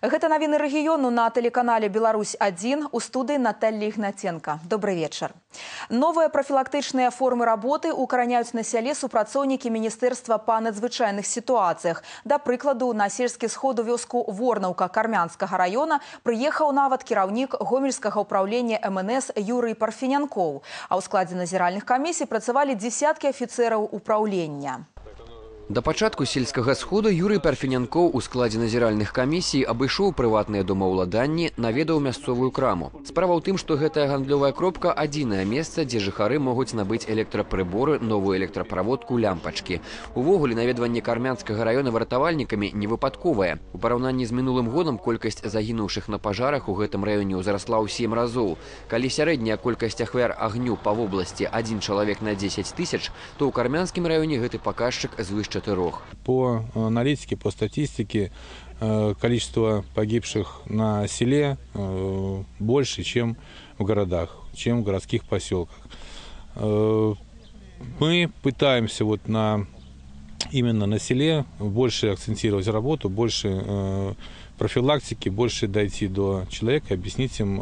Гэта навіны рэгіёну на тэлеканале «Беларусь-1» у студыі Наталья Ігнаценка. Добрый вечар. Новыя прафілактычныя формы работы укараняюць на сяле супрацоўнікі Міністэрства па надзвычайных сітуацыях. Да прыкладу, на сельскі сход у вёску Ворнаўка Кармянскага раёна прыехаў нават кіраўнік гомельскага ўпраўлення МНС Юрый Парфенянкоў. А ў складзе назіральных камісій працавалі дзесяткі афіцэраў управлення. Да пачатку сельскага сходу Юрый Парфенянкоў у складзе назіральных камісій абышоў прыватныя домаўладанні, наведаў мясцовую краму. Справа ў тым, што гэтая гандлёвая кропка – адзінае месца, дзе жыхары могуць набыць электрапрыборы, новую электраправодку, лямпачкі. Увогуле, наведванне Кармянскага раёна выратавальнікамі не выпадковае. У параўнанні з мінулым годам колькасць загінуўшых на пажарах у гэтым раёне ўзрасла ў 7 разоў. Калі сярэдняя колькасць ахвяр агню па вобласці 1 чалавек на 10 тысяч, то ў Кармянскім раёне гэты паказчык звыш 4. По аналитике, по статистике, количество погибших на селе больше, чем в городах, чем в городских поселках. Мы пытаемся именно на селе больше акцентировать работу, больше профилактики, больше дойти до человека, объяснить им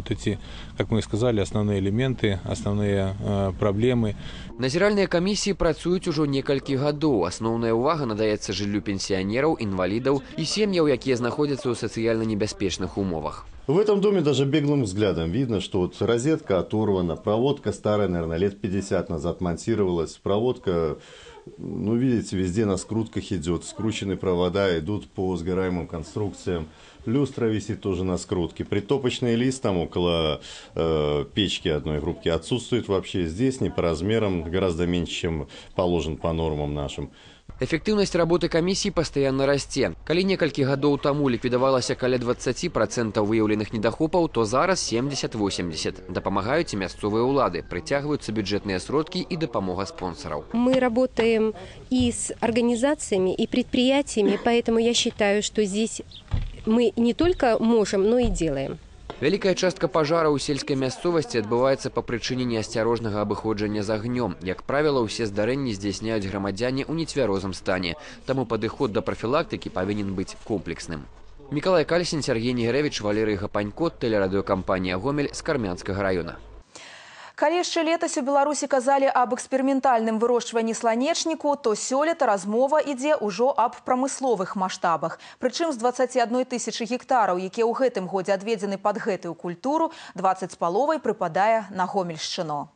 эти, как мы сказали, основные элементы, основные проблемы. Назіральныя камісіі працуюць ужо некалькі гадоў. Асноўная ўвага надаецца жыллю пенсіянераў, інвалідаў і сем'яў, якія знаходзяцца ў сацыяльна небяспечных умовах. В этом доме даже беглым взглядом видно, что розетка оторвана, проводка старая, наверное, лет 50 назад монтировалась. Проводка, видите, везде на скрутках идет, скрученные провода идут по сгораемым конструкциям. Люстра висит тоже на скрутке. Притопочный лист там около печки одной группки отсутствует вообще. Здесь не по размерам, гораздо меньше, чем положен по нормам нашим. Эфектыўнасць работы камісій пастаянна расце. Калі некалькі гадоў таму ліквідавалася каля 20% выяўленых недахопаў, то зараз 70-80%. Дапамагаюць і мясцовыя ўлады, прыцягваюцца бюджетныя сродкі і дапамога спонсораў. Мы работаем и с организациями, и предприятиями, поэтому я считаю, что здесь мы не только можем, но и делаем. Вялікая частка пажараў у сельскай мясцовасці адбываецца па прычыне неасцярожнага абыходжання з агнём. Як правіла, усе здарэнні здзяйсняюць грамадзяне ў нецвярозым стане. Таму падыход да прафілактыкі павінен быць комплексным. Мікалай Кальсін, Сергей Нігерэвіч, Валерый Гапанько, тэлерадыёкампанія «Гомель» з Кармянскага раёна. Калі яшчэ летась у Беларусі казалі аб эксперыментальным вырошчванні сланечніку, то сёлета размова ідзе ўжо аб прамысловых маштабах. Прычым з 21 тысячы гектараў, якія ў гэтым годзе адведзены пад гэтую культуру, 20,5 прыпадае на Гомельшчыну.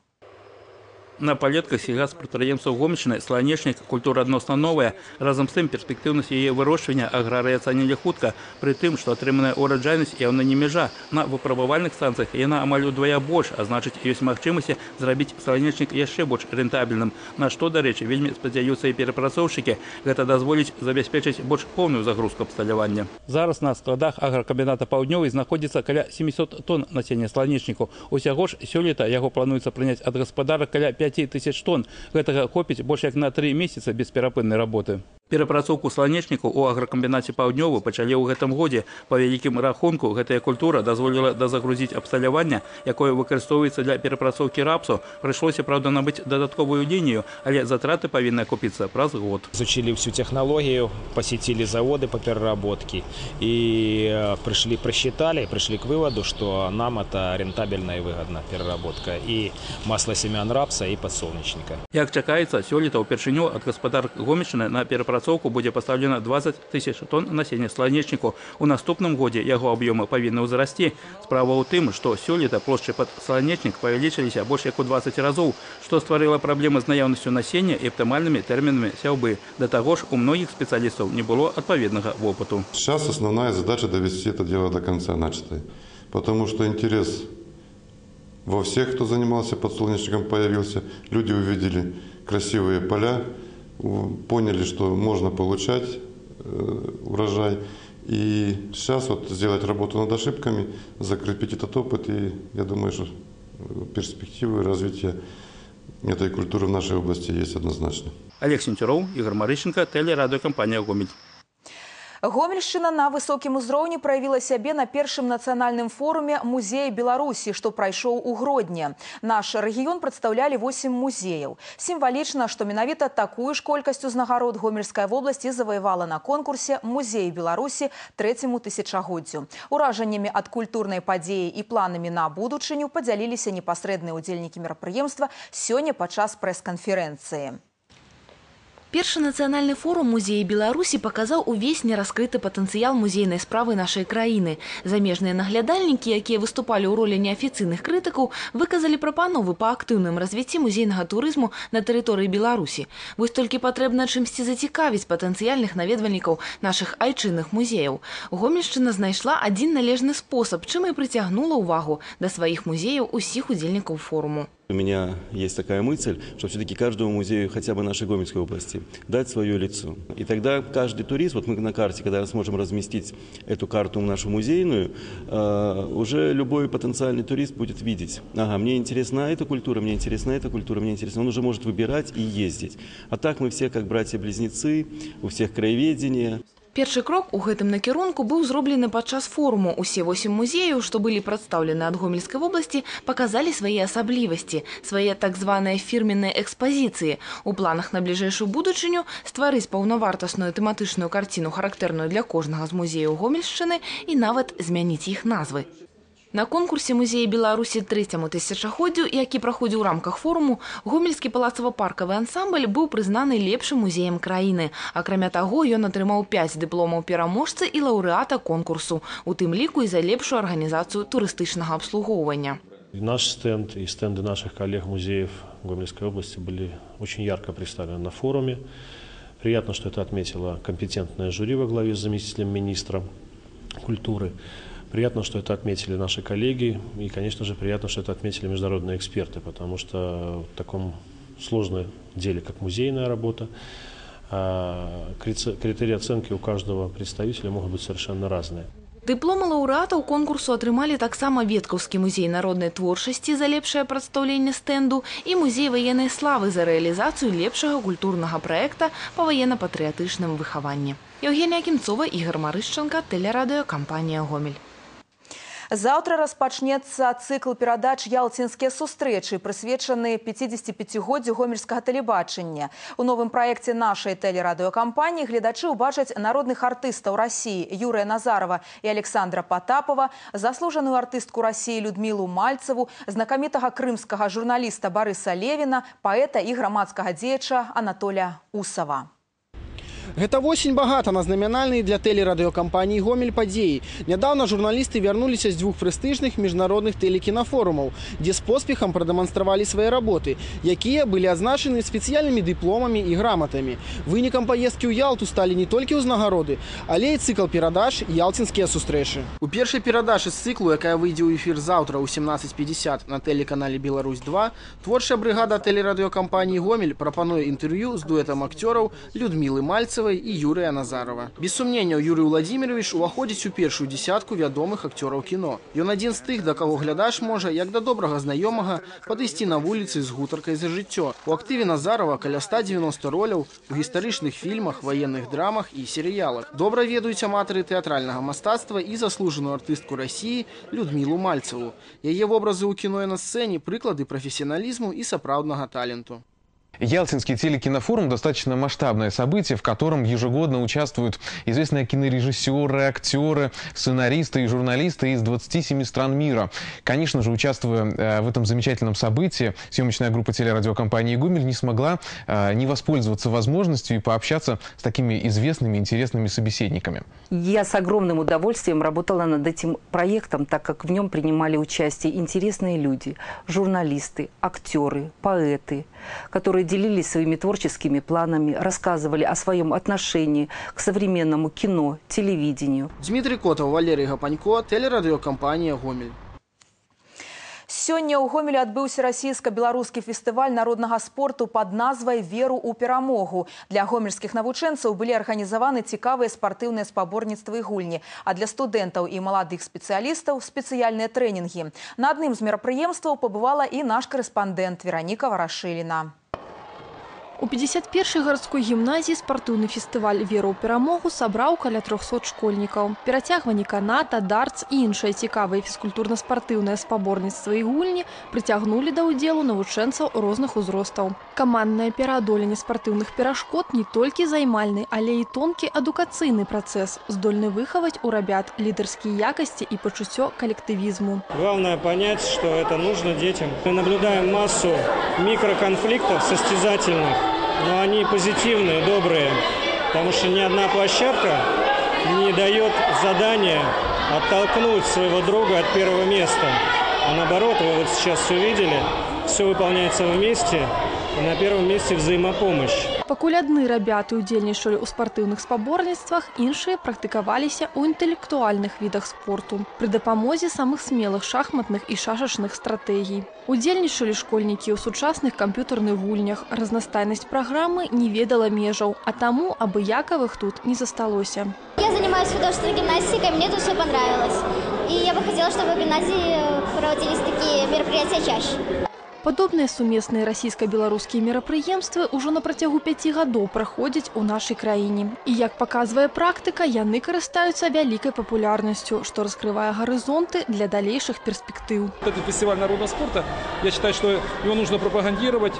На палетках сельгаспрадпрыемстваў Гомельшчыны сланечнік культура адносна новая. Разам з тым перспектыўнасць яе вырошчвання аграрыі ацанілі хутка, пры тым, што атрыманая ўраджайнасць яўна не мяжа. На выпрабавальных станцыях яна амаль удвая больш, а значыць, ёсць магчымасці зрабіць сланечнік яшчэ больш рэнтабельным. На што, дарэчы, вельмі спадзяюцца і перапрацоўшчыкі. Гэта дазволіць забяспечыць больш поўную загрузку абсталявання. Зараз на складах агракамбіната «Паўднёвы» знаходзіцца каля 700 тонн насення сланечніку. Усяго ж сёлета яго плануецца прыняць ад гаспадарак каля 5000 тонн. Гэтага хопіць больш як на 3 месяцы без перапыннай работы. Перапрацоўку сланечніку ў агракамбінаце «Паўднёвы» пачалі ў гэтым годзе. Па вялікім рахунку, гэтая культура дазволіла дазагрузіць абсталяванне, якое выкарыстоўваецца для перапрацоўкі рапсу. Прыйшлося, правда, набыць дадатковую лінію, але затраты павінны акупіцца праз год. Изучили всю технологию, посетили заводы по переработке и просчитали, пришли к выводу, что нам это рентабельная и выгодная переработка и масла семян рапса, и подсолнечника. Як чакаецца, сёлета ўпершыню ад гаспадарак Гомельшчыны на перапрацоўку будзе пастаўлена 20 тысяч тонн насення сланечніку. У наступным годзе яго аб'ёмы павінны ўзрасці. Справа ў тым, што сёлета плошчы пад сланечнік павялічыліся больш як у 20 разоў, што стварыла праблемы з наяўнасцю насення і аптымальнымі тэрмінамі сяўбы. Да таго ж, у многіх спецыялістаў не было адпаведнага вопыту. Сейчас основная задача довести это дело до конца начатой, потому что интерес во всех, кто занимался подсолнечником, появился. Люди увидели красивые поля, поняли, что можно получать урожай. И сейчас сделать работу над ошибками, закрепить этот опыт. И я думаю, что перспективы развития этой культуры в нашей области есть однозначно. Олег Сентюров, Игорь Марыщенко, телерадиокомпания «Гомель». Гомельшчына на высокім узроўні праявіла сябе на першым нацыянальным форуме «Музеі Беларусі», што прайшоў у Гродні. Наш рэгіён прадстаўлялі 8 музеяў. Сімвалічна, што менавіта такую ж колькасць узнагарод Гомельская вобласць і заваявала на конкурсе «Музеі Беларусі» трэцяму тысячагоддзю. Уражаннямі ад культурнай падзеі і планамі на будучыню падзяліліся непасрэдныя ўдзельнікі мерапрыемства сёння падчас прэс-канферэнцыі. Першы нацыянальны форум «Музеі Беларусі» паказаў увесь нераскрыты патэнцыял музейнай справы нашай краіны. Замежныя наглядальнікі, якія выступалі ў ролі неафіцыйных крытыкаў, выказалі прапановы па актыўным развіцці музейнага турызму на тэрыторыі Беларусі. Вось толькі патрэбна чымсьці зацікавіць патэнцыяльных наведвальнікаў нашых айчынных музеяў. Гомельшчына знайшла адзін належны спосаб, чым і прыцягнула ўвагу да сваіх музеяў усіх удзельнікаў форуму. У меня есть такая мысль, что все-таки каждому музею хотя бы нашей Гомельской области дать свое лицо. И тогда каждый турист, вот мы на карте, когда сможем разместить эту карту нашу музейную, уже любой потенциальный турист будет видеть: ага, мне интересна эта культура, мне интересна эта культура, мне интересна. Он уже может выбирать и ездить. А так мы все как братья-близнецы, у всех краеведение. Першы крок у гэтым накірунку быў зроблены падчас форуму. Усе 8 музеяў, што былі прадстаўлены ад Гомельскай вобласці, паказалі свае асаблівасці, свае так званыя фірменныя экспазіцыі. У планах на бліжэйшую будучыню стварыць паўнавартасную тэматычную карціну, характэрную для кожнага з музеяў Гомельшчыны, і нават змяніць іх назвы. На конкурсе «Музеі Беларусі» трэцяму тысячагоддзю, які праходзіў у рамках форуму, гомельскі палацава-паркавы ансамбль быў прызнаны лепшым музеем краіны. Акрамя таго, ён атрымаў 5 дыпломаў пераможцы і лаўрэата конкурсу, у тым ліку і за лепшую арганізацыю турыстычнага абслугоўвання. Наш стенд и стенды наших коллег-музеев Гомельской области были очень ярко представлены на форуме. Приятно, что это отметило компетентное жюри во главе с заместителем министра культуры. Приятно, что это отметили наши коллеги, и, конечно же, приятно, что это отметили международные эксперты, потому что в таком сложном деле, как музейная работа, критерии оценки у каждого представителя могут быть совершенно разные. Дыпломы лаўрэатаў конкурсу атрымалі таксама Веткаўскі музей народнай творчасці за лепшае прадстаўленне стэнду і музей ваеннай славы за рэалізацыю лепшага культурнага праекта па ваенна-патрыятычным выхаванні. Евгения Кімцова, Ігор Марышченко, тэлерадыёкампанія «Гомель». Заўтра распачнецца цыкл перадач «Ялтинскія сустрэчы», прысвечаны 55-годдзю гомельскага тэлебачання. У новым праекце нашай тэлерадыёкампаніі гледачы ўбачаць народных артыстаў Расіі Юрыя Назарова і Александра Потапова, заслужаную артыстку Расіі Людмілу Мальцеву, знакамітага крымскага журналіста Барыса Левіна, паэта і грамадскага дзеяча Анатоля Усава. Гэта восень багата на знамянальныя для тэлерадыёкампаніі «Гомель» падзеі. Нядаўна журналісты вярнуліся з 2 прэстыжных міжнародных тэлекінафорумаў, дзе з поспехам прадэманстравалі свае работы, якія былі адзначаны спецыяльнымі дыпломамі і граматамі. Вынікам паездкі ў Ялту сталі не толькі ўзнагароды, але і цыкл перадач «Ялтинскія сустрэчы». У першай перадачы з цыклу, якая выйдзе ў эфір заўтра ў 17:50 на тэлеканале «Беларусь-2», творчая брыгада тэлерадыёкампаніі «Гомель» прапануе інтэрв'ю з дуэтам акцёраў Людмілы Мальцевай і Юрыя Назарова. Без сумненняў, Юрый Владимирович уваходзіць у першую дзесятку вядомых акцёраў кіно. Ён адзін з тых, да каго глядач можа, як да добрага знаёмага, падысці на вуліцы з гутаркай за жыццё. У актыве Назарова каля 190 роляў у гістарычных фільмах, ваенных драмах і серыялах. Добра ведаюць аматары тэатральнага мастацтва і заслужаную артыстку Расіі Людмілу Мальцеву. Яе вобразы ў кіно і на сцэне – прыклады прафесіяналізму і сапраўднага таленту. Ялтинский телекинофорум – достаточно масштабное событие, в котором ежегодно участвуют известные кинорежиссеры, актеры, сценаристы и журналисты из 27 стран мира. Конечно же, участвуя в этом замечательном событии, съемочная группа телерадиокомпании «Гомель» не смогла не воспользоваться возможностью и пообщаться с такими известными, интересными собеседниками. Я с огромным удовольствием работала над этим проектом, так как в нем принимали участие интересные люди, журналисты, актеры, поэты, которые делились своими творческими планами, рассказывали о своем отношении к современному кино, телевидению. Дмитрий Котов, Валерий Гапанько, телерадиокомпания «Гомель». Сёння ў Гомелі адбыўся расійска-беларускі фестываль народнага спорту пад назвай «Веру ў перамогу». Для гомельскіх навучэнцаў былі арганізаваны цікавыя спартыўныя спаборніцтвы і гульні, а для студэнтаў і маладых спецыялістаў спецыяльныя трэнінгі. На адным з мерапрыемстваў пабывала і наш корэспандэнт Вераніка Варашыліна. У 51-й гарадской гімназіі спартыўны фестываль «Вера ў перамогу» сабраў каля 300 школьнікаў. Перацягванне каната, дартс і іншыя цікавыя фізкультурна-спартыўныя спаборніцтвы і гульні прыцягнулі да ўдзелу навучэнцаў розных узростаў. Каманднае пераадоленне спартыўных перашкод не толькі займальны, але і тонкі адукацыйны працэс, здольны выхаваць у рабят лідарскія якасці і пачуццё калектывізму. Главное понять, что это нужно детям. Мы наблюдаем массу микроконфликтов состязательных, но они позитивные, добрые, потому что ни одна площадка не дает задания оттолкнуть своего друга от первого места. А наоборот, вы вот сейчас увидели, все выполняется вместе, и на первом месте взаимопомощь. Пакуль адны рабяты удзельнічалі ў спартыўных спаборніцтвах, іншыя практыкаваліся ў інтэлектуальных відах спорту пры дапамозе самых смелых шахматных і шашачных стратэгій. Удзельнічалі школьнікі ў сучасных камп'ютарных гульнях. Разнастайнасць праграмы не ведала межаў, а таму абыякавых тут не засталося. Я занимаюсь художественной гимнастикой, мне тут все понравилось. И я бы хотела, чтобы в гимназии проводились такие мероприятия чаще. Падобныя сумесныя расійска-беларускія мерапрыемствы ўжо на працягу 5 гадоў праходзяць у нашай краіне. І як паказвае практыка, яны карыстаюцца вялікай папулярнасцю, што раскрывае гарызонты для далейшых перспектыў. Этот фестиваль народного спорта, я считаю, что его нужно пропагандировать,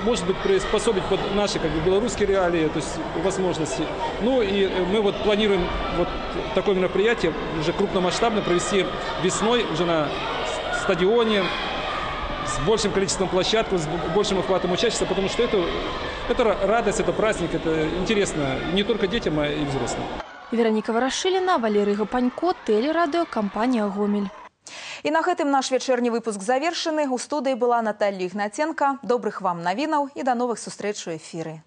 может быть, приспособить под наши белорусские реалии, то есть возможности. Ну и мы вот планируем вот такое мероприятие уже крупномасштабно провести весной уже на стадионе, с большим количеством площадок, с большим охватом учащихся, потому что это радость, это праздник, это интересно не только детям, а и взрослым. Вероніка Варашыліна, Валерый Гапанько, тэлерадыёкампанія «Гомель». І на гэтым наш вечерні выпуск завершаны. У студыі была Наталья Ігнаценка. Добрых вам навінаў і да новых сустрэч у эфіры.